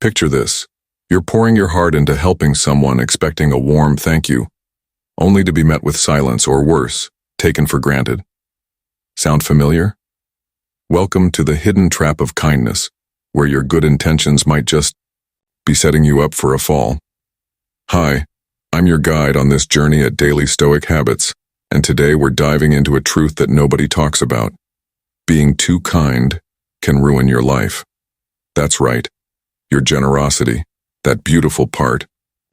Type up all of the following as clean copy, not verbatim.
Picture this. You're pouring your heart into helping someone, expecting a warm thank you, only to be met with silence or worse, taken for granted. Sound familiar? Welcome to the hidden trap of kindness, where your good intentions might just be setting you up for a fall. Hi, I'm your guide on this journey at Daily Stoic Habits, and today we're diving into a truth that nobody talks about. Being too kind can ruin your life. That's right. Your generosity, that beautiful part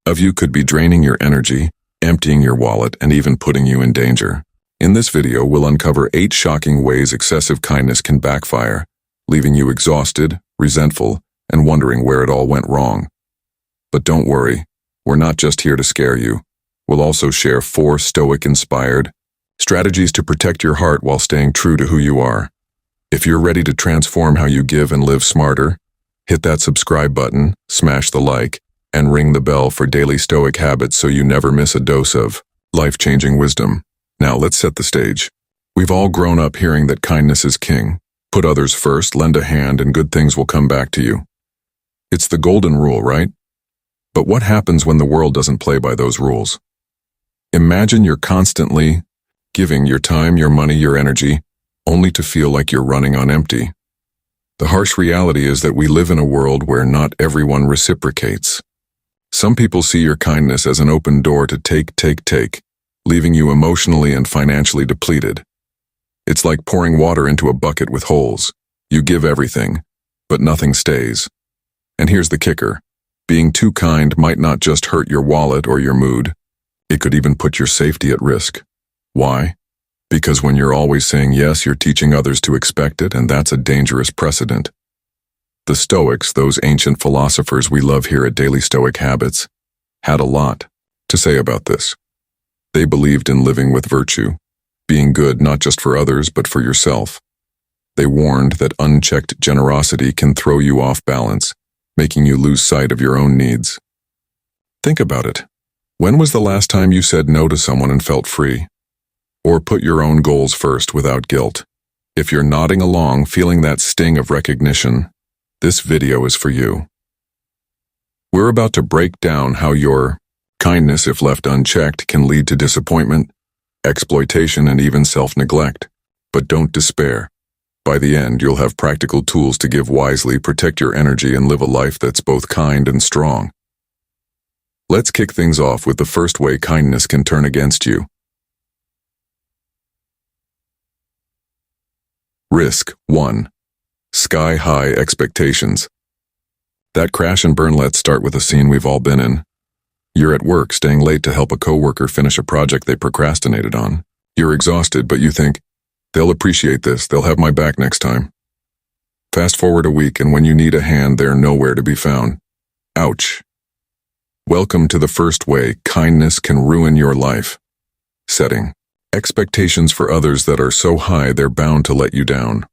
of you, could be draining your energy, emptying your wallet, and even putting you in danger. In this video, we'll uncover 8 shocking ways excessive kindness can backfire, leaving you exhausted, resentful, and wondering where it all went wrong. But don't worry, we're not just here to scare you. We'll also share 4 Stoic-inspired strategies to protect your heart while staying true to who you are. If you're ready to transform how you give and live smarter, hit that subscribe button, smash the like, and ring the bell for daily Stoic habits so you never miss a dose of life-changing wisdom. Now let's set the stage. We've all grown up hearing that kindness is king. Put others first, lend a hand, and good things will come back to you. It's the golden rule, right? But what happens when the world doesn't play by those rules? Imagine you're constantly giving your time, your money, your energy, only to feel like you're running on empty. The harsh reality is that we live in a world where not everyone reciprocates. Some people see your kindness as an open door to take, leaving you emotionally and financially depleted. It's like pouring water into a bucket with holes. You give everything, but nothing stays. And here's the kicker. Being too kind might not just hurt your wallet or your mood. It could even put your safety at risk. Why? Because when you're always saying yes, you're teaching others to expect it, and that's a dangerous precedent. The Stoics, those ancient philosophers we love here at Daily Stoic Habits, had a lot to say about this. They believed in living with virtue, being good not just for others but for yourself. They warned that unchecked generosity can throw you off balance, making you lose sight of your own needs. Think about it. When was the last time you said no to someone and felt free? Or put your own goals first without guilt? If you're nodding along, feeling that sting of recognition, this video is for you. We're about to break down how your kindness, if left unchecked, can lead to disappointment, exploitation, and even self-neglect. But don't despair. By the end, you'll have practical tools to give wisely, protect your energy, and live a life that's both kind and strong. Let's kick things off with the first way kindness can turn against you. Risk 1. Sky-high expectations. That crash and burn. Let's start with a scene we've all been in. You're at work, staying late to help a coworker finish a project they procrastinated on. You're exhausted, but you think, they'll appreciate this, they'll have my back next time. Fast forward a week, and when you need a hand, they're nowhere to be found. Ouch. Welcome to the first way kindness can ruin your life. Setting expectations for others that are so high they're bound to let you down.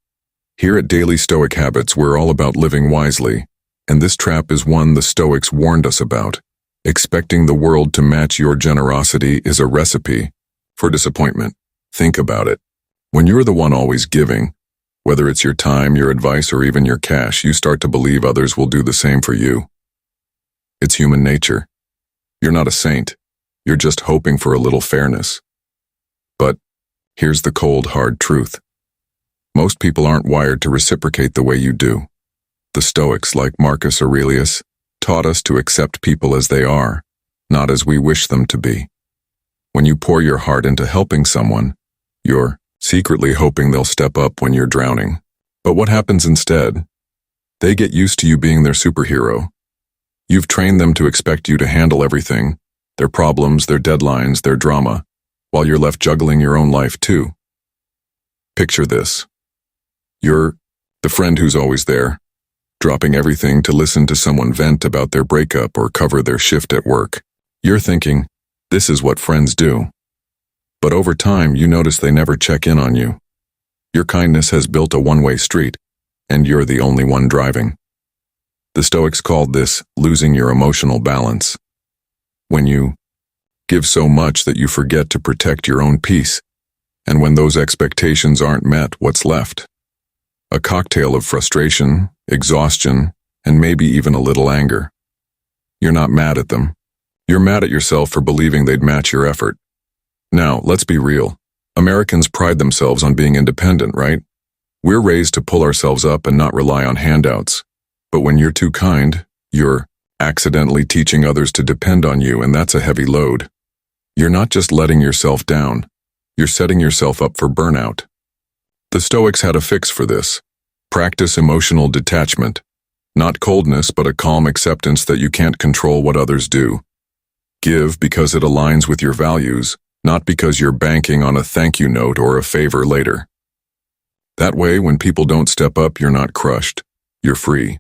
Here at Daily Stoic Habits, we're all about living wisely, and this trap is one the Stoics warned us about. Expecting the world to match your generosity is a recipe for disappointment. Think about it. When you're the one always giving, whether it's your time, your advice, or even your cash, you start to believe others will do the same for you. It's human nature. You're not a saint. You're just hoping for a little fairness. But here's the cold, hard truth. Most people aren't wired to reciprocate the way you do. The Stoics, like Marcus Aurelius, taught us to accept people as they are, not as we wish them to be. When you pour your heart into helping someone, you're secretly hoping they'll step up when you're drowning. But what happens instead? They get used to you being their superhero. You've trained them to expect you to handle everything, their problems, their deadlines, their drama, while you're left juggling your own life too. Picture this. You're the friend who's always there, dropping everything to listen to someone vent about their breakup or cover their shift at work. You're thinking, this is what friends do. But over time, you notice they never check in on you. Your kindness has built a one-way street, and you're the only one driving. The Stoics called this losing your emotional balance. When you give so much that you forget to protect your own peace, and when those expectations aren't met, what's left? A cocktail of frustration, exhaustion, and maybe even a little anger. You're not mad at them. You're mad at yourself for believing they'd match your effort. Now, let's be real. Americans pride themselves on being independent, right? We're raised to pull ourselves up and not rely on handouts. But when you're too kind, you're accidentally teaching others to depend on you, and that's a heavy load. You're not just letting yourself down. You're setting yourself up for burnout. The Stoics had a fix for this. Practice emotional detachment. Not coldness, but a calm acceptance that you can't control what others do. Give because it aligns with your values, not because you're banking on a thank you note or a favor later. That way, when people don't step up, you're not crushed. You're free.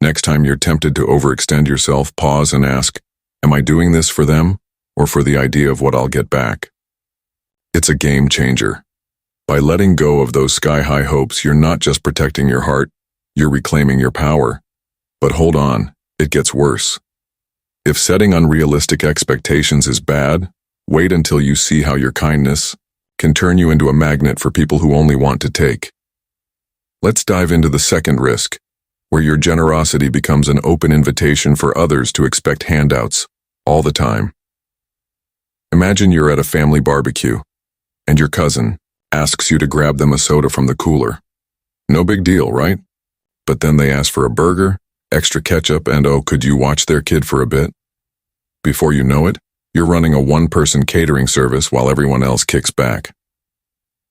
Next time you're tempted to overextend yourself, pause and ask, am I doing this for them or for the idea of what I'll get back? It's a game changer. By letting go of those sky-high hopes, you're not just protecting your heart, you're reclaiming your power. But hold on, it gets worse. If setting unrealistic expectations is bad, wait until you see how your kindness can turn you into a magnet for people who only want to take. Let's dive into the second risk, where your generosity becomes an open invitation for others to expect handouts all the time. Imagine you're at a family barbecue, and your cousin asks you to grab them a soda from the cooler. No big deal, right? But then they ask for a burger, extra ketchup, and oh, could you watch their kid for a bit? Before you know it, you're running a one-person catering service while everyone else kicks back.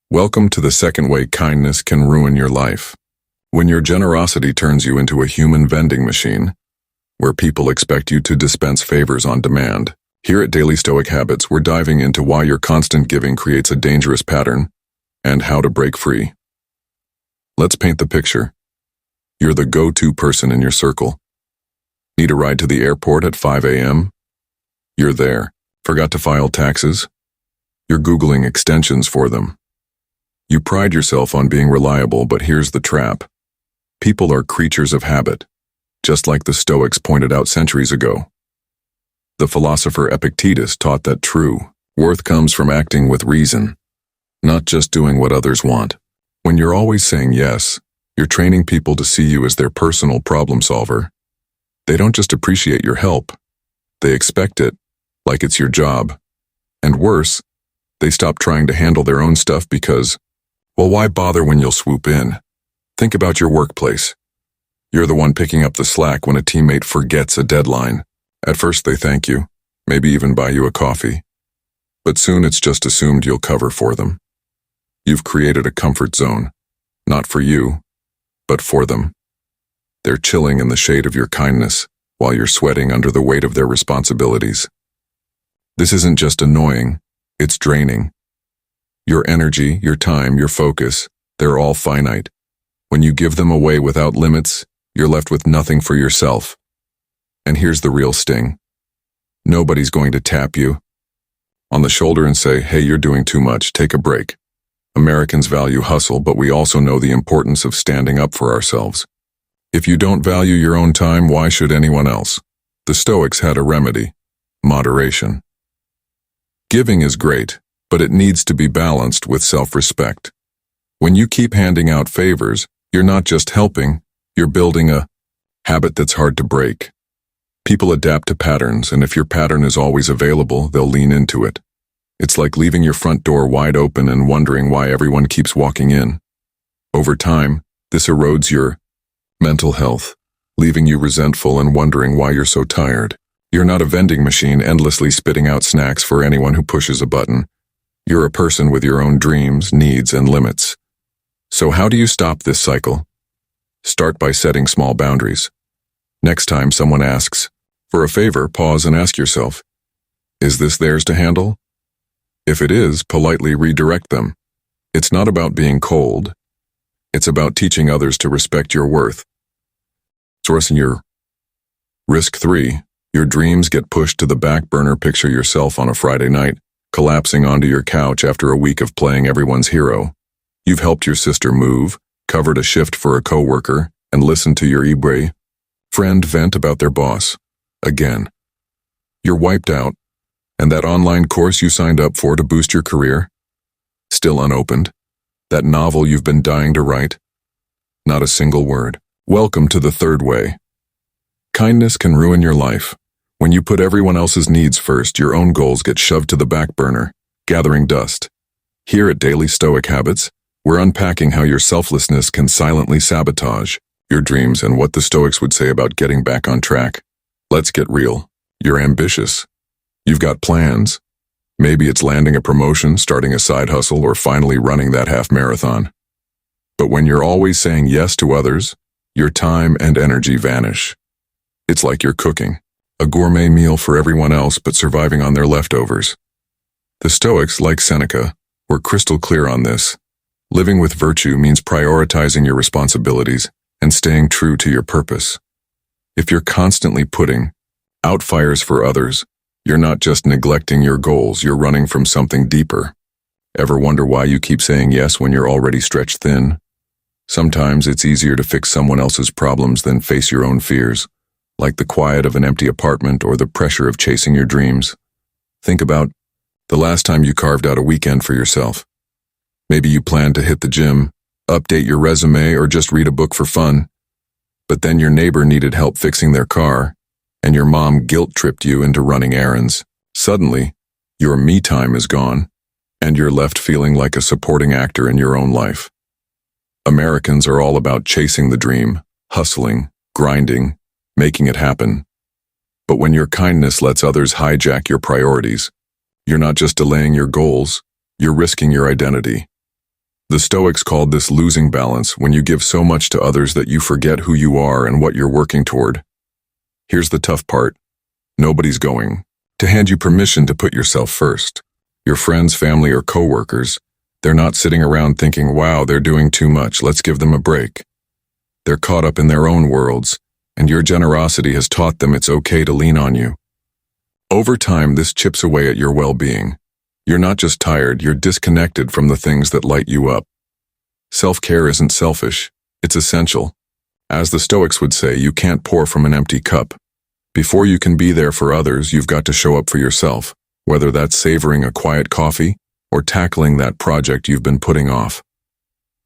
Welcome to the second way kindness can ruin your life. When your generosity turns you into a human vending machine, where people expect you to dispense favors on demand. Here at Daily Stoic Habits, we're diving into why your constant giving creates a dangerous pattern and how to break free. Let's paint the picture. You're the go-to person in your circle. Need a ride to the airport at 5 a.m.? You're there. Forgot to file taxes? You're Googling extensions for them. You pride yourself on being reliable, but here's the trap. People are creatures of habit, just like the Stoics pointed out centuries ago. The philosopher Epictetus taught that true worth comes from acting with reason, not just doing what others want. When you're always saying yes, you're training people to see you as their personal problem solver. They don't just appreciate your help, they expect it, like it's your job. And worse, they stop trying to handle their own stuff because, well, why bother when you'll swoop in? Think about your workplace. You're the one picking up the slack when a teammate forgets a deadline. At first they thank you, maybe even buy you a coffee. But soon it's just assumed you'll cover for them. You've created a comfort zone, not for you, but for them. They're chilling in the shade of your kindness while you're sweating under the weight of their responsibilities. This isn't just annoying, it's draining. Your energy, your time, your focus, they're all finite. When you give them away without limits, you're left with nothing for yourself. And here's the real sting. Nobody's going to tap you on the shoulder and say, hey, you're doing too much, take a break. Americans value hustle, but we also know the importance of standing up for ourselves. If you don't value your own time, why should anyone else? The Stoics had a remedy: moderation. Giving is great, but it needs to be balanced with self-respect. When you keep handing out favors, you're not just helping, you're building a habit that's hard to break. People adapt to patterns, and if your pattern is always available, they'll lean into it. It's like leaving your front door wide open and wondering why everyone keeps walking in. Over time, this erodes your mental health, leaving you resentful and wondering why you're so tired. You're not a vending machine endlessly spitting out snacks for anyone who pushes a button. You're a person with your own dreams, needs, and limits. So how do you stop this cycle? Start by setting small boundaries. Next time someone asks for a favor, pause and ask yourself, is this theirs to handle? If it is, politely redirect them. It's not about being cold. It's about teaching others to respect your worth. Source in your risk 3. Your dreams get pushed to the back burner. Picture yourself on a Friday night, collapsing onto your couch after a week of playing everyone's hero. You've helped your sister move, covered a shift for a coworker, and listened to your eBay friend vent about their boss. Again. You're wiped out, and that online course you signed up for to boost your career? Still unopened. That novel you've been dying to write? Not a single word. Welcome to the third way. Kindness can ruin your life. When you put everyone else's needs first, your own goals get shoved to the back burner, gathering dust. Here at Daily Stoic Habits, we're unpacking how your selflessness can silently sabotage your dreams and what the Stoics would say about getting back on track. Let's get real. You're ambitious. You've got plans. Maybe it's landing a promotion, starting a side hustle, or finally running that half marathon. But when you're always saying yes to others, your time and energy vanish. It's like you're cooking a gourmet meal for everyone else but surviving on their leftovers. The Stoics, like Seneca, were crystal clear on this. Living with virtue means prioritizing your responsibilities and staying true to your purpose. If you're constantly putting out fires for others, you're not just neglecting your goals, you're running from something deeper. Ever wonder why you keep saying yes when you're already stretched thin? Sometimes it's easier to fix someone else's problems than face your own fears, like the quiet of an empty apartment or the pressure of chasing your dreams. Think about the last time you carved out a weekend for yourself. Maybe you planned to hit the gym, update your resume, or just read a book for fun. But then your neighbor needed help fixing their car, and your mom guilt-tripped you into running errands. Suddenly, your me time is gone, and you're left feeling like a supporting actor in your own life. Americans are all about chasing the dream, hustling, grinding, making it happen. But when your kindness lets others hijack your priorities, you're not just delaying your goals, you're risking your identity. The Stoics called this losing balance, when you give so much to others that you forget who you are and what you're working toward. Here's the tough part. Nobody's going to hand you permission to put yourself first. Your friends, family, or coworkers, they're not sitting around thinking, wow, they're doing too much, let's give them a break. They're caught up in their own worlds, and your generosity has taught them it's okay to lean on you. Over time, this chips away at your well-being. You're not just tired, you're disconnected from the things that light you up. Self-care isn't selfish, it's essential. As the Stoics would say, you can't pour from an empty cup. Before you can be there for others, you've got to show up for yourself, whether that's savoring a quiet coffee or tackling that project you've been putting off.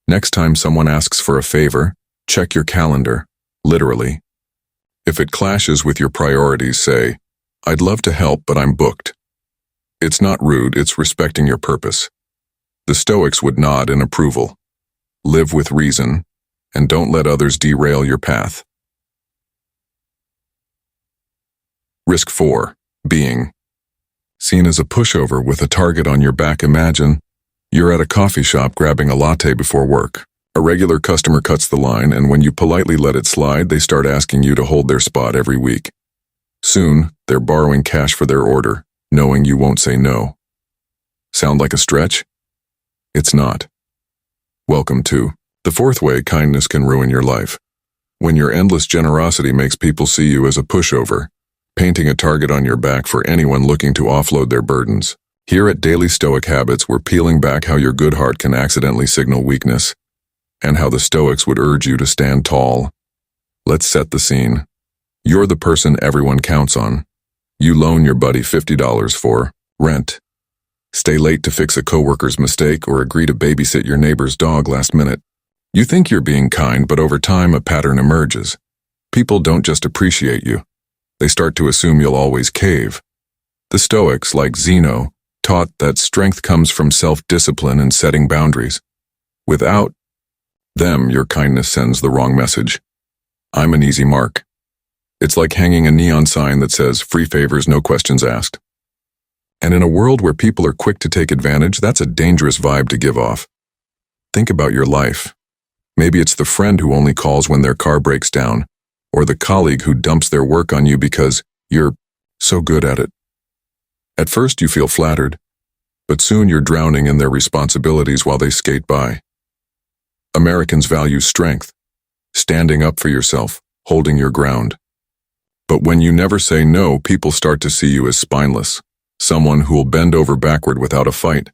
Next time someone asks for a favor, check your calendar, literally. If it clashes with your priorities, say, I'd love to help, but I'm booked. It's not rude, it's respecting your purpose. The Stoics would nod in approval. Live with reason, and don't let others derail your path. Risk 4. Being seen as a pushover with a target on your back. Imagine you're at a coffee shop grabbing a latte before work. A regular customer cuts the line, and when you politely let it slide, they start asking you to hold their spot every week. Soon, they're borrowing cash for their order, knowing you won't say no. Sound like a stretch? It's not. Welcome to the fourth way kindness can ruin your life. When your endless generosity makes people see you as a pushover, painting a target on your back for anyone looking to offload their burdens. Here at Daily Stoic Habits, we're peeling back how your good heart can accidentally signal weakness, and how the Stoics would urge you to stand tall. Let's set the scene. You're the person everyone counts on. You loan your buddy $50 for rent, stay late to fix a coworker's mistake, or agree to babysit your neighbor's dog last minute. You think you're being kind, but over time a pattern emerges. People don't just appreciate you. They start to assume you'll always cave. The Stoics, like Zeno, taught that strength comes from self-discipline and setting boundaries. Without them, your kindness sends the wrong message. I'm an easy mark. It's like hanging a neon sign that says, free favors, no questions asked. And in a world where people are quick to take advantage, that's a dangerous vibe to give off. Think about your life. Maybe it's the friend who only calls when their car breaks down, or the colleague who dumps their work on you because you're so good at it. At first you feel flattered, but soon you're drowning in their responsibilities while they skate by. Americans value strength, standing up for yourself, holding your ground. But when you never say no, people start to see you as spineless, someone who'll bend over backward without a fight.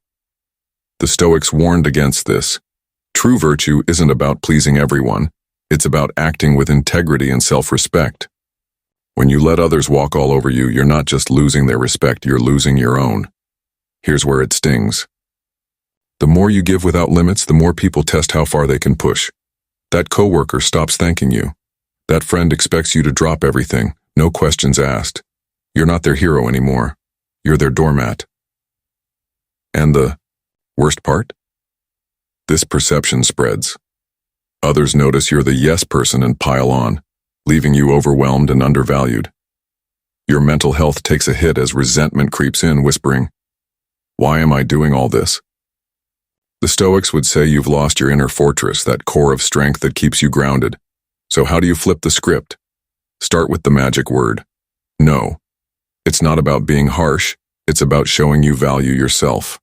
The Stoics warned against this. True virtue isn't about pleasing everyone. It's about acting with integrity and self-respect. When you let others walk all over you, you're not just losing their respect, you're losing your own. Here's where it stings. The more you give without limits, the more people test how far they can push. That coworker stops thanking you. That friend expects you to drop everything, no questions asked. You're not their hero anymore. You're their doormat. And the worst part? This perception spreads. Others notice you're the yes person and pile on, leaving you overwhelmed and undervalued. Your mental health takes a hit as resentment creeps in, whispering, "Why am I doing all this?" The Stoics would say you've lost your inner fortress, that core of strength that keeps you grounded. So how do you flip the script? Start with the magic word, no. It's not about being harsh, it's about showing you value yourself.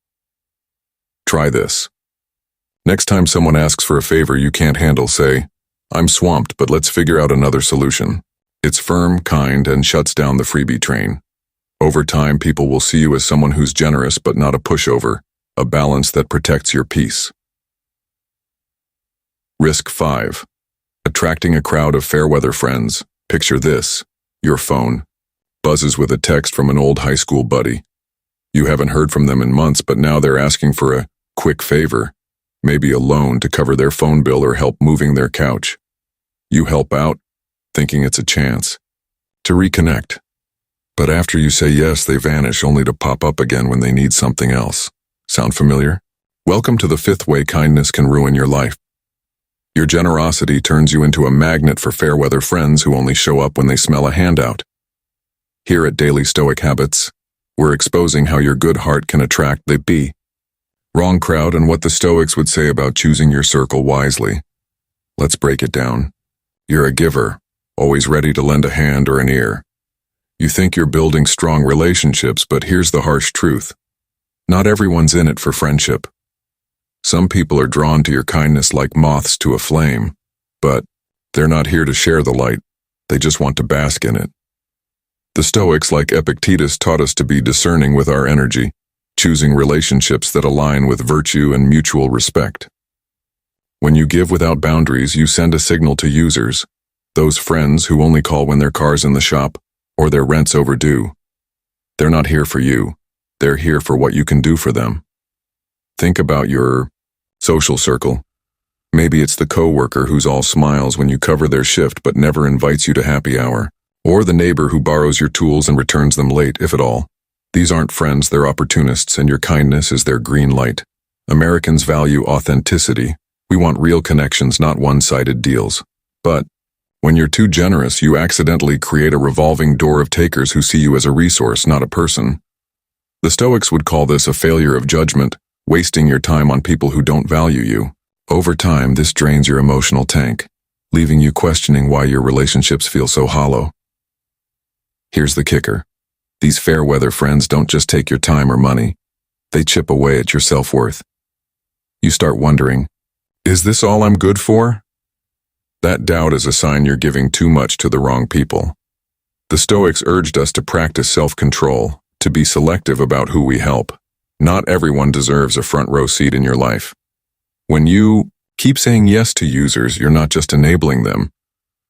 Try this. Next time someone asks for a favor you can't handle, say, "I'm swamped, but let's figure out another solution." It's firm, kind, and shuts down the freebie train. Over time, people will see you as someone who's generous but not a pushover, a balance that protects your peace. Risk 5. Attracting a crowd of fair-weather friends. Picture this. Your phone buzzes with a text from an old high school buddy. You haven't heard from them in months, but now they're asking for a quick favor, maybe a loan to cover their phone bill or help moving their couch. You help out, thinking it's a chance to reconnect. But after you say yes, they vanish only to pop up again when they need something else. Sound familiar? Welcome to the 5th way kindness can ruin your life. Your generosity turns you into a magnet for fair-weather friends who only show up when they smell a handout. Here at Daily Stoic Habits, we're exposing how your good heart can attract the wrong crowd and what the Stoics would say about choosing your circle wisely. Let's break it down. You're a giver, always ready to lend a hand or an ear. You think you're building strong relationships, but here's the harsh truth. Not everyone's in it for friendship. Some people are drawn to your kindness like moths to a flame, but they're not here to share the light. They just want to bask in it. The Stoics, like Epictetus, taught us to be discerning with our energy, choosing relationships that align with virtue and mutual respect. When you give without boundaries, you send a signal to users, those friends who only call when their car's in the shop or their rent's overdue. They're not here for you. They're here for what you can do for them. Think about your social circle. Maybe it's the coworker who's all smiles when you cover their shift but never invites you to happy hour, or the neighbor who borrows your tools and returns them late, if at all. These aren't friends, they're opportunists, and your kindness is their green light. Americans value authenticity. We want real connections, not one-sided deals. But when you're too generous, you accidentally create a revolving door of takers who see you as a resource, not a person. The Stoics would call this a failure of judgment, wasting your time on people who don't value you. Over time, this drains your emotional tank, leaving you questioning why your relationships feel so hollow. Here's the kicker. These fair-weather friends don't just take your time or money. They chip away at your self-worth. You start wondering, is this all I'm good for? That doubt is a sign you're giving too much to the wrong people. The Stoics urged us to practice self-control, to be selective about who we help. Not everyone deserves a front-row seat in your life. When you keep saying yes to users, you're not just enabling them.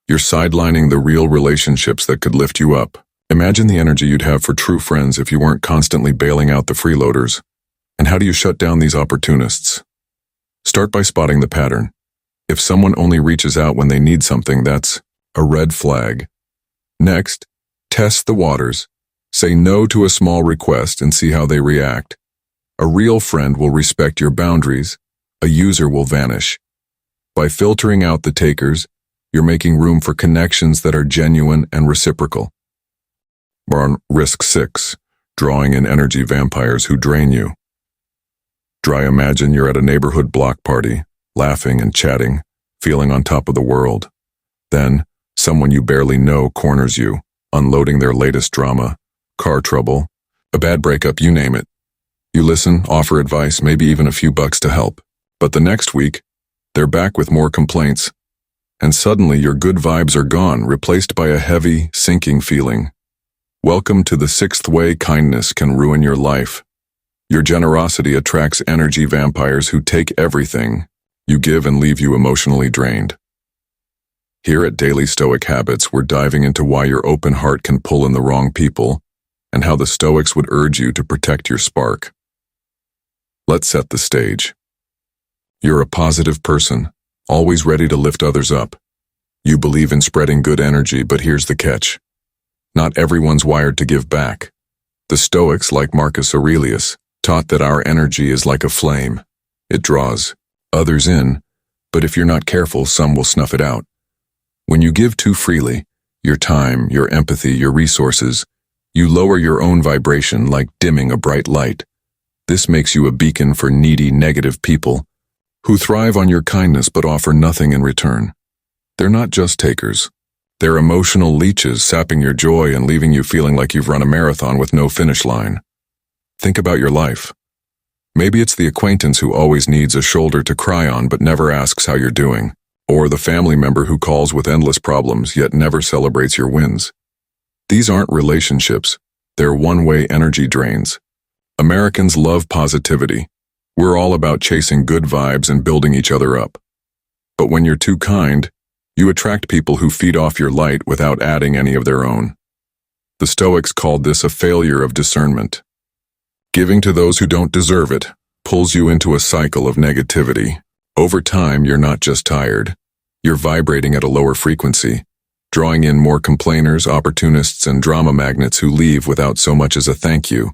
You're sidelining the real relationships that could lift you up. Imagine the energy you'd have for true friends if you weren't constantly bailing out the freeloaders. And how do you shut down these opportunists? Start by spotting the pattern. If someone only reaches out when they need something, that's a red flag. Next, test the waters. Say no to a small request and see how they react. A real friend will respect your boundaries. A user will vanish. By filtering out the takers, you're making room for connections that are genuine and reciprocal. Risk 6. Drawing in energy vampires who drain you. Imagine you're at a neighborhood block party, laughing and chatting, feeling on top of the world. Then, someone you barely know corners you, unloading their latest drama, car trouble, a bad breakup, you name it. You listen, offer advice, maybe even a few bucks to help. But the next week, they're back with more complaints. And suddenly your good vibes are gone, replaced by a heavy, sinking feeling. Welcome to the 6th way kindness can ruin your life. Your generosity attracts energy vampires who take everything you give and leave you emotionally drained. Here at Daily Stoic Habits, we're diving into why your open heart can pull in the wrong people and how the Stoics would urge you to protect your spark. Let's set the stage. You're a positive person, always ready to lift others up. You believe in spreading good energy, but here's the catch. Not everyone's wired to give back. The Stoics, like Marcus Aurelius, taught that our energy is like a flame. It draws others in, but if you're not careful, some will snuff it out. When you give too freely, your time, your empathy, your resources, you lower your own vibration like dimming a bright light. This makes you a beacon for needy, negative people who thrive on your kindness but offer nothing in return. They're not just takers. They're emotional leeches, sapping your joy and leaving you feeling like you've run a marathon with no finish line. Think about your life. Maybe it's the acquaintance who always needs a shoulder to cry on but never asks how you're doing, or the family member who calls with endless problems yet never celebrates your wins. These aren't relationships. They're one-way energy drains. Americans love positivity. We're all about chasing good vibes and building each other up. But when you're too kind, you attract people who feed off your light without adding any of their own. The Stoics called this a failure of discernment. Giving to those who don't deserve it pulls you into a cycle of negativity. Over time, you're not just tired. You're vibrating at a lower frequency, drawing in more complainers, opportunists, and drama magnets who leave without so much as a thank you.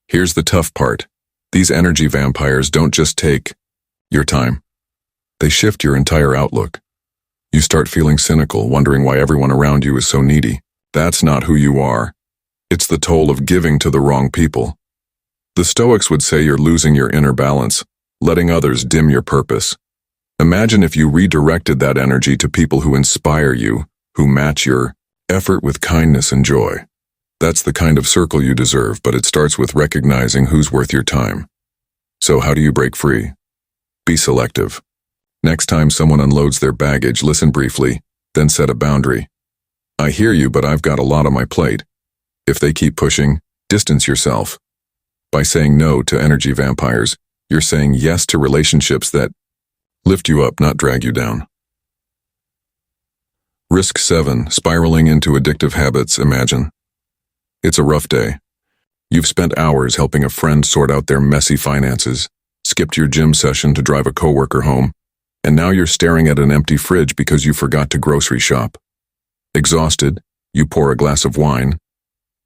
Here's the tough part. These energy vampires don't just take your time. They shift your entire outlook. You start feeling cynical, wondering why everyone around you is so needy. That's not who you are. It's the toll of giving to the wrong people. The Stoics would say you're losing your inner balance, letting others dim your purpose. Imagine if you redirected that energy to people who inspire you, who match your effort with kindness and joy. That's the kind of circle you deserve, but it starts with recognizing who's worth your time. So how do you break free? Be selective. Next time someone unloads their baggage, listen briefly, then set a boundary. I hear you, but I've got a lot on my plate. If they keep pushing, distance yourself. By saying no to energy vampires, you're saying yes to relationships that lift you up, not drag you down. Risk 7. Spiraling into addictive habits. Imagine. It's a rough day. You've spent hours helping a friend sort out their messy finances, skipped your gym session to drive a coworker home, and now you're staring at an empty fridge because you forgot to grocery shop. Exhausted, you pour a glass of wine,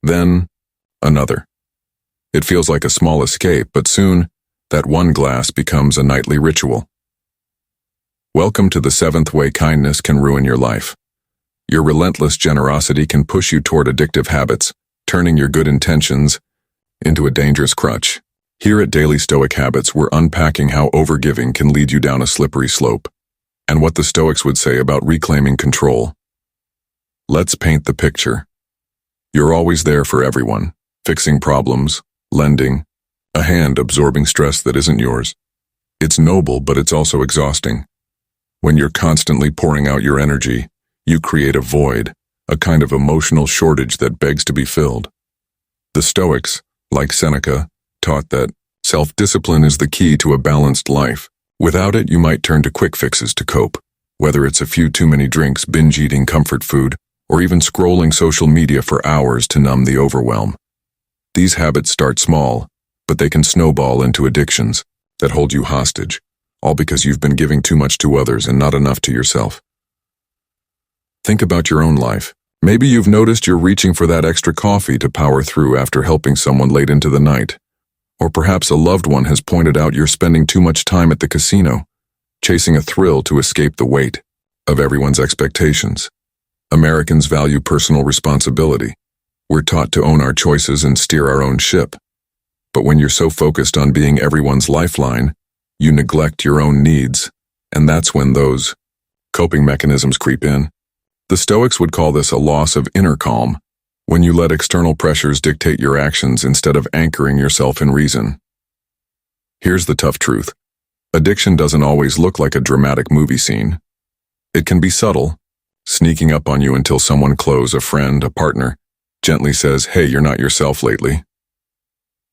then another. It feels like a small escape, but soon, that one glass becomes a nightly ritual. Welcome to the 7th way kindness can ruin your life. Your relentless generosity can push you toward addictive habits, turning your good intentions into a dangerous crutch. Here at Daily Stoic Habits, we're unpacking how overgiving can lead you down a slippery slope, and what the Stoics would say about reclaiming control. Let's paint the picture. You're always there for everyone, fixing problems, lending, a hand absorbing stress that isn't yours. It's noble, but it's also exhausting. When you're constantly pouring out your energy, you create a void, a kind of emotional shortage that begs to be filled. The Stoics, like Seneca, taught that self-discipline is the key to a balanced life. Without it, you might turn to quick fixes to cope, whether it's a few too many drinks, binge-eating comfort food, or even scrolling social media for hours to numb the overwhelm. These habits start small, but they can snowball into addictions that hold you hostage, all because you've been giving too much to others and not enough to yourself. Think about your own life. Maybe you've noticed you're reaching for that extra coffee to power through after helping someone late into the night. Or perhaps a loved one has pointed out you're spending too much time at the casino, chasing a thrill to escape the weight of everyone's expectations. Americans value personal responsibility. We're taught to own our choices and steer our own ship. But when you're so focused on being everyone's lifeline, you neglect your own needs, and that's when those coping mechanisms creep in. The Stoics would call this a loss of inner calm, when you let external pressures dictate your actions instead of anchoring yourself in reason. Here's the tough truth. Addiction doesn't always look like a dramatic movie scene. It can be subtle, sneaking up on you until someone close, a friend, a partner, gently says, "Hey, you're not yourself lately."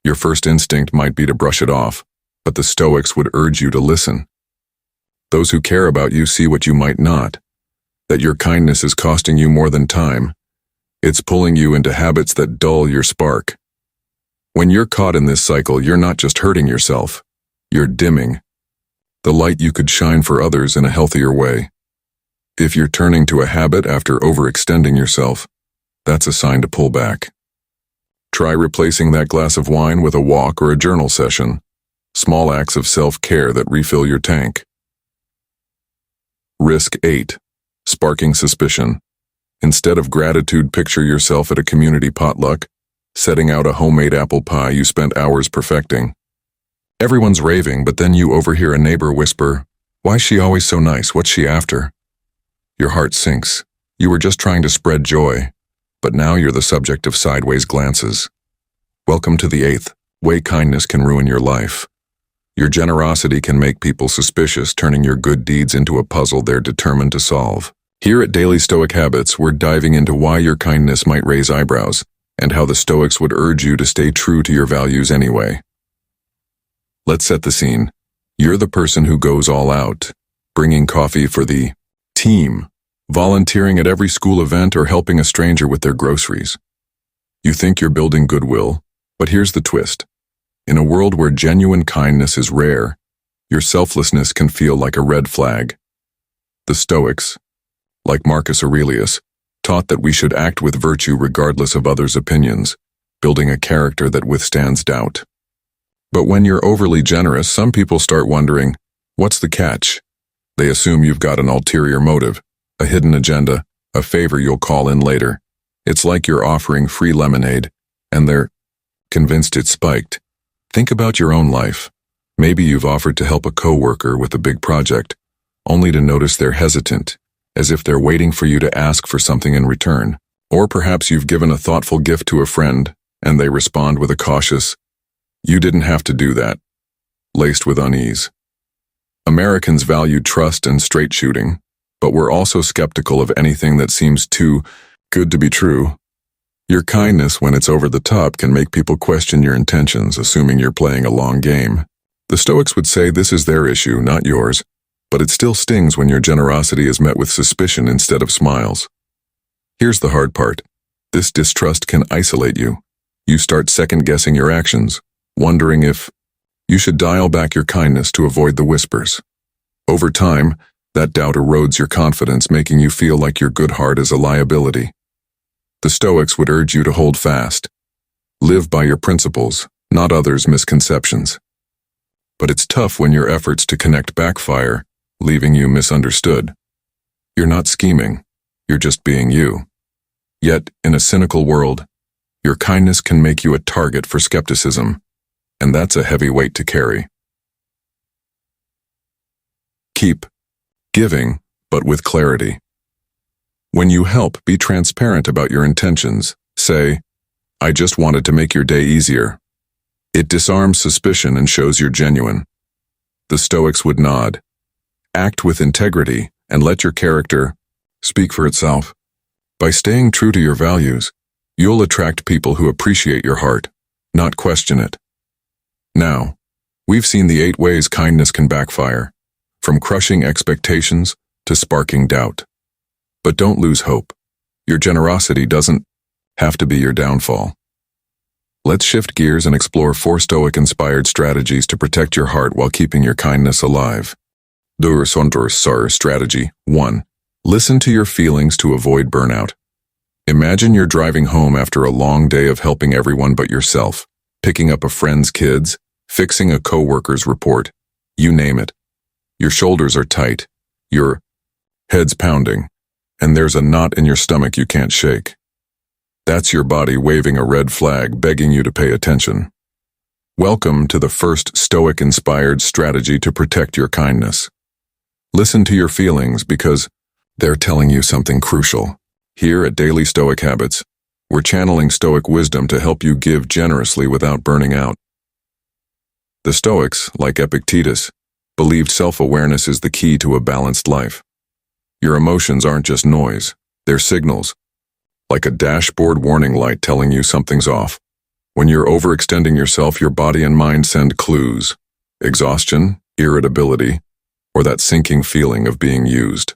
Your first instinct might be to brush it off, but the Stoics would urge you to listen. Those who care about you see what you might not, that your kindness is costing you more than time. It's pulling you into habits that dull your spark. When you're caught in this cycle, you're not just hurting yourself, you're dimming the light you could shine for others in a healthier way. If you're turning to a habit after overextending yourself, that's a sign to pull back. Try replacing that glass of wine with a walk or a journal session, small acts of self-care that refill your tank. Risk 8. Sparking suspicion. Instead of gratitude, picture yourself at a community potluck, setting out a homemade apple pie you spent hours perfecting. Everyone's raving, but then you overhear a neighbor whisper, "Why's she always so nice? What's she after?" Your heart sinks. You were just trying to spread joy, but now you're the subject of sideways glances. Welcome to the 8th way kindness can ruin your life. Your generosity can make people suspicious, turning your good deeds into a puzzle they're determined to solve. Here at Daily Stoic Habits, we're diving into why your kindness might raise eyebrows, and how the Stoics would urge you to stay true to your values anyway. Let's set the scene. You're the person who goes all out, bringing coffee for the team, volunteering at every school event, or helping a stranger with their groceries. You think you're building goodwill, but here's the twist. In a world where genuine kindness is rare, your selflessness can feel like a red flag. The Stoics, like Marcus Aurelius, taught that we should act with virtue regardless of others' opinions, building a character that withstands doubt. But when you're overly generous, some people start wondering, what's the catch? They assume you've got an ulterior motive, a hidden agenda, a favor you'll call in later. It's like you're offering free lemonade, and they're convinced it's spiked. Think about your own life. Maybe you've offered to help a coworker with a big project, only to notice they're hesitant, as if they're waiting for you to ask for something in return. Or perhaps you've given a thoughtful gift to a friend, and they respond with a cautious, "You didn't have to do that," laced with unease. Americans value trust and straight shooting, but we're also skeptical of anything that seems too good to be true. Your kindness, when it's over the top, can make people question your intentions, assuming you're playing a long game. The Stoics would say this is their issue, not yours, but it still stings when your generosity is met with suspicion instead of smiles. Here's the hard part. This distrust can isolate you. You start second-guessing your actions, wondering if you should dial back your kindness to avoid the whispers. Over time, that doubt erodes your confidence, making you feel like your good heart is a liability. The Stoics would urge you to hold fast. Live by your principles, not others' misconceptions. But it's tough when your efforts to connect backfire, leaving you misunderstood. You're not scheming, you're just being you. Yet, in a cynical world, your kindness can make you a target for skepticism, and that's a heavy weight to carry. Keep giving, but with clarity. When you help, be transparent about your intentions. Say, "I just wanted to make your day easier." It disarms suspicion and shows you're genuine. The Stoics would nod. Act with integrity and let your character speak for itself. By staying true to your values, you'll attract people who appreciate your heart, not question it. Now, we've seen the 8 ways kindness can backfire, from crushing expectations to sparking doubt. But don't lose hope. Your generosity doesn't have to be your downfall. Let's shift gears and explore 4 Stoic-inspired strategies to protect your heart while keeping your kindness alive. Strategy 1. Listen to your feelings to avoid burnout. Imagine you're driving home after a long day of helping everyone but yourself, picking up a friend's kids, fixing a coworker's report, you name it. Your shoulders are tight, your head's pounding, and there's a knot in your stomach you can't shake. That's your body waving a red flag, begging you to pay attention. Welcome to the first Stoic-inspired strategy to protect your kindness. Listen to your feelings because they're telling you something crucial. Here at Daily Stoic Habits, we're channeling Stoic wisdom to help you give generously without burning out. The Stoics, like Epictetus, believed self-awareness is the key to a balanced life. Your emotions aren't just noise, they're signals, like a dashboard warning light telling you something's off. When you're overextending yourself, your body and mind send clues: exhaustion, irritability, or that sinking feeling of being used.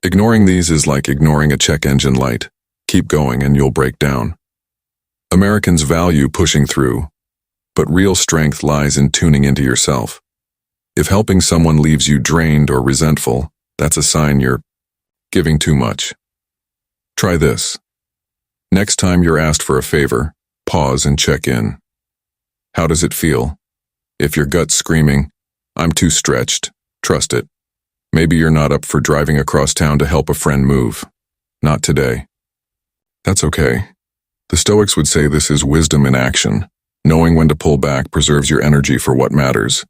Ignoring these is like ignoring a check engine light. Keep going and you'll break down. Americans value pushing through, but real strength lies in tuning into yourself. If helping someone leaves you drained or resentful, that's a sign you're giving too much. Try this. Next time you're asked for a favor, pause and check in. How does it feel? If your gut's screaming, "I'm too stretched," trust it. Maybe you're not up for driving across town to help a friend move. Not today. That's okay. The Stoics would say this is wisdom in action. Knowing when to pull back preserves your energy for what matters.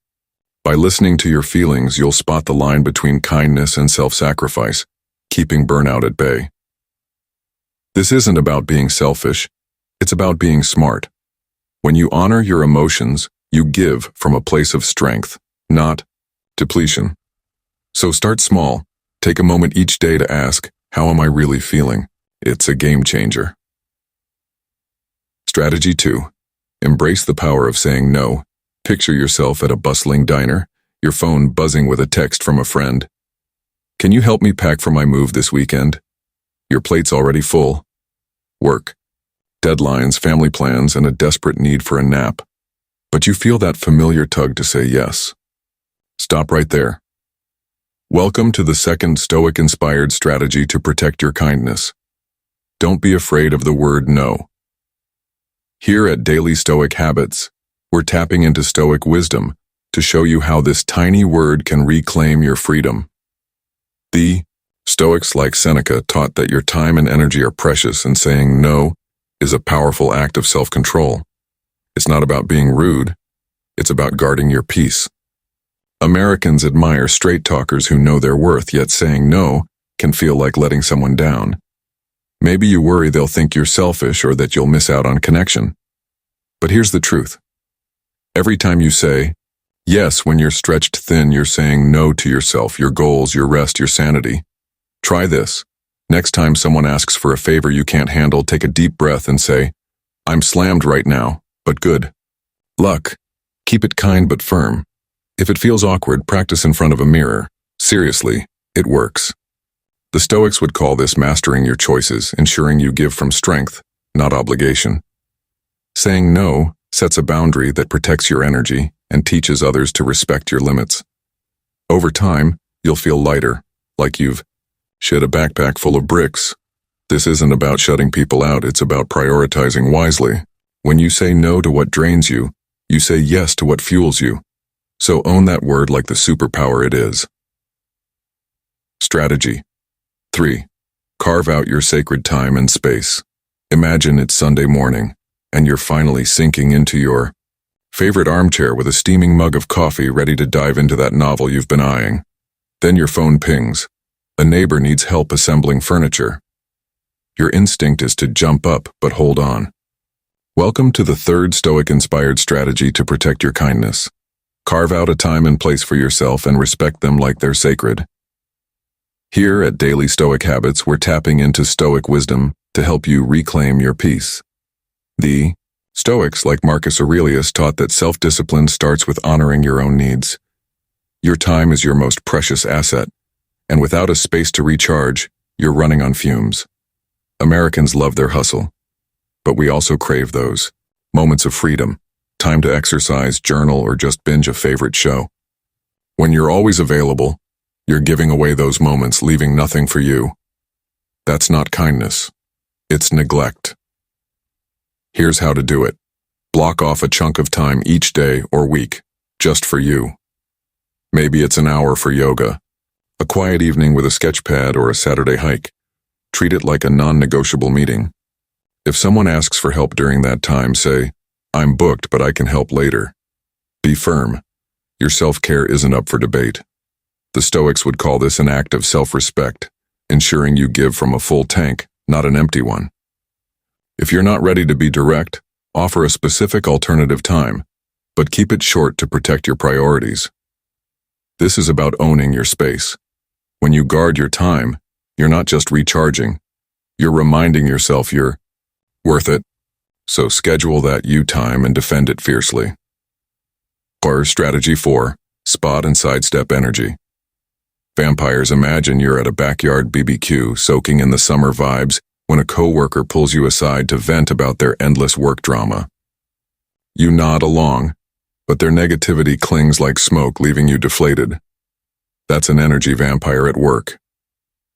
By listening to your feelings, you'll spot the line between kindness and self-sacrifice, keeping burnout at bay. This isn't about being selfish. It's about being smart. When you honor your emotions, you give from a place of strength, not depletion. So start small. Take a moment each day to ask, how am I really feeling? It's a game changer. Strategy 2. Embrace the power of saying no. Picture yourself at a bustling diner, your phone buzzing with a text from a friend. "Can you help me pack for my move this weekend?" Your plate's already full. Work, deadlines, family plans, and a desperate need for a nap. But you feel that familiar tug to say yes. Stop right there. Welcome to the second Stoic-inspired strategy to protect your kindness. Don't be afraid of the word no. Here at Daily Stoic Habits, we're tapping into Stoic wisdom to show you how this tiny word can reclaim your freedom. The Stoics, like Seneca, taught that your time and energy are precious, and saying no is a powerful act of self-control. It's not about being rude, it's about guarding your peace. Americans admire straight talkers who know their worth, yet saying no can feel like letting someone down. Maybe you worry they'll think you're selfish or that you'll miss out on connection. But here's the truth. Every time you say yes when you're stretched thin, you're saying no to yourself, your goals, your rest, your sanity. Try this. Next time someone asks for a favor you can't handle, take a deep breath and say, "I'm slammed right now, but good luck." Keep it kind but firm. If it feels awkward, practice in front of a mirror. Seriously, it works. The Stoics would call this mastering your choices, ensuring you give from strength, not obligation. Saying no sets a boundary that protects your energy and teaches others to respect your limits. Over time, you'll feel lighter, like you've shed a backpack full of bricks. This isn't about shutting people out, it's about prioritizing wisely. When you say no to what drains you, you say yes to what fuels you. So own that word like the superpower it is. Strategy 3. Carve out your sacred time and space. Imagine it's Sunday morning, and you're finally sinking into your favorite armchair with a steaming mug of coffee, ready to dive into that novel you've been eyeing. Then your phone pings. A neighbor needs help assembling furniture. Your instinct is to jump up, but hold on. Welcome to the third Stoic-inspired strategy to protect your kindness. Carve out a time and place for yourself and respect them like they're sacred. Here at Daily Stoic Habits, we're tapping into Stoic wisdom to help you reclaim your peace. The Stoics, like Marcus Aurelius, taught that self-discipline starts with honoring your own needs. Your time is your most precious asset, and without a space to recharge, you're running on fumes. Americans love their hustle, but we also crave those moments of freedom, time to exercise, journal, or just binge a favorite show. When you're always available, you're giving away those moments, leaving nothing for you. That's not kindness. It's neglect. Here's how to do it. Block off a chunk of time each day or week, just for you. Maybe it's an hour for yoga, a quiet evening with a sketch pad, or a Saturday hike. Treat it like a non-negotiable meeting. If someone asks for help during that time, say, "I'm booked, but I can help later." Be firm. Your self-care isn't up for debate. The Stoics would call this an act of self-respect, ensuring you give from a full tank, not an empty one. If you're not ready to be direct, offer a specific alternative time, but keep it short to protect your priorities. This is about owning your space. When you guard your time, you're not just recharging, you're reminding yourself you're worth it. So schedule that you time and defend it fiercely. Or strategy 4, spot and sidestep energy. Vampires, imagine you're at a backyard BBQ, soaking in the summer vibes, when a coworker pulls you aside to vent about their endless work drama. You nod along, but their negativity clings like smoke, leaving you deflated. That's an energy vampire at work.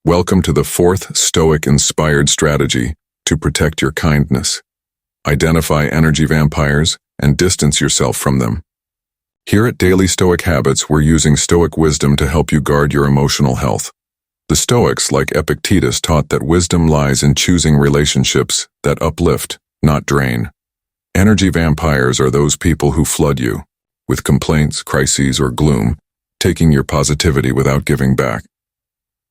Welcome to the fourth Stoic-inspired strategy to protect your kindness. Identify energy vampires and distance yourself from them. Here at Daily Stoic Habits, we're using Stoic wisdom to help you guard your emotional health. The Stoics, like Epictetus, taught that wisdom lies in choosing relationships that uplift, not drain. Energy vampires are those people who flood you with complaints, crises, or gloom, taking your positivity without giving back.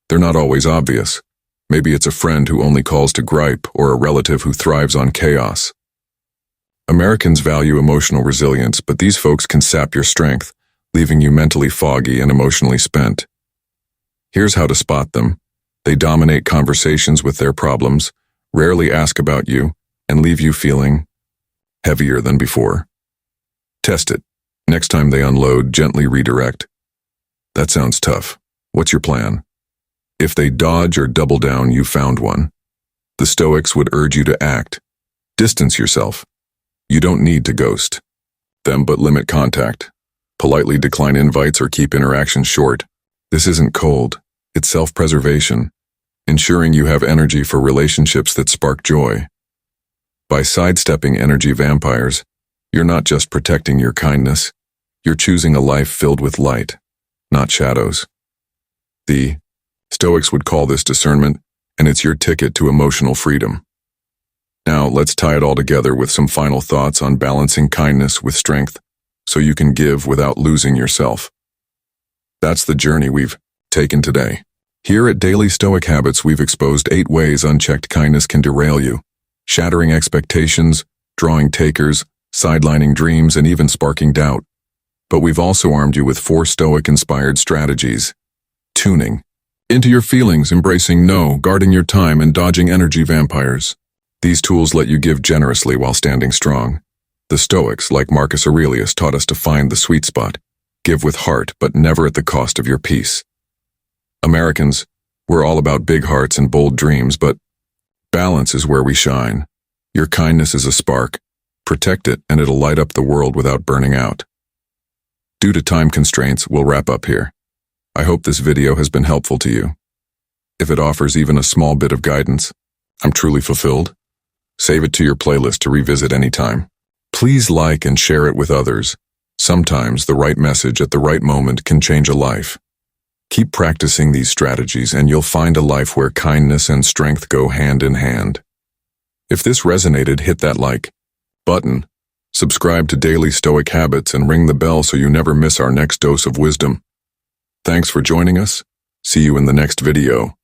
They're not always obvious. Maybe it's a friend who only calls to gripe or a relative who thrives on chaos. Americans value emotional resilience, but these folks can sap your strength, leaving you mentally foggy and emotionally spent. Here's how to spot them. They dominate conversations with their problems, rarely ask about you, and leave you feeling heavier than before. Test it. Next time they unload, gently redirect. That sounds tough. What's your plan? If they dodge or double down, you found one. The Stoics would urge you to act. Distance yourself. You don't need to ghost them, but limit contact. Politely decline invites or keep interactions short. This isn't cold. It's self-preservation, ensuring you have energy for relationships that spark joy. By sidestepping energy vampires, you're not just protecting your kindness, you're choosing a life filled with light, not shadows. The Stoics would call this discernment, and it's your ticket to emotional freedom. Now, let's tie it all together with some final thoughts on balancing kindness with strength, so you can give without losing yourself. That's the journey we've taken today. Here at Daily Stoic Habits, we've exposed 8 ways unchecked kindness can derail you, shattering expectations, drawing takers, sidelining dreams, and even sparking doubt. But we've also armed you with 4 Stoic-inspired strategies. Tuning into your feelings, embracing no, guarding your time, and dodging energy vampires. These tools let you give generously while standing strong. The Stoics, like Marcus Aurelius, taught us to find the sweet spot. Give with heart, but never at the cost of your peace. Americans, we're all about big hearts and bold dreams, but balance is where we shine. Your kindness is a spark. Protect it, and it'll light up the world without burning out. Due to time constraints, we'll wrap up here. I hope this video has been helpful to you. If it offers even a small bit of guidance, I'm truly fulfilled. Save it to your playlist to revisit anytime. Please like and share it with others. Sometimes the right message at the right moment can change a life. Keep practicing these strategies and you'll find a life where kindness and strength go hand in hand. If this resonated, hit that like button, subscribe to Daily Stoic Habits, and ring the bell so you never miss our next dose of wisdom. Thanks for joining us. See you in the next video.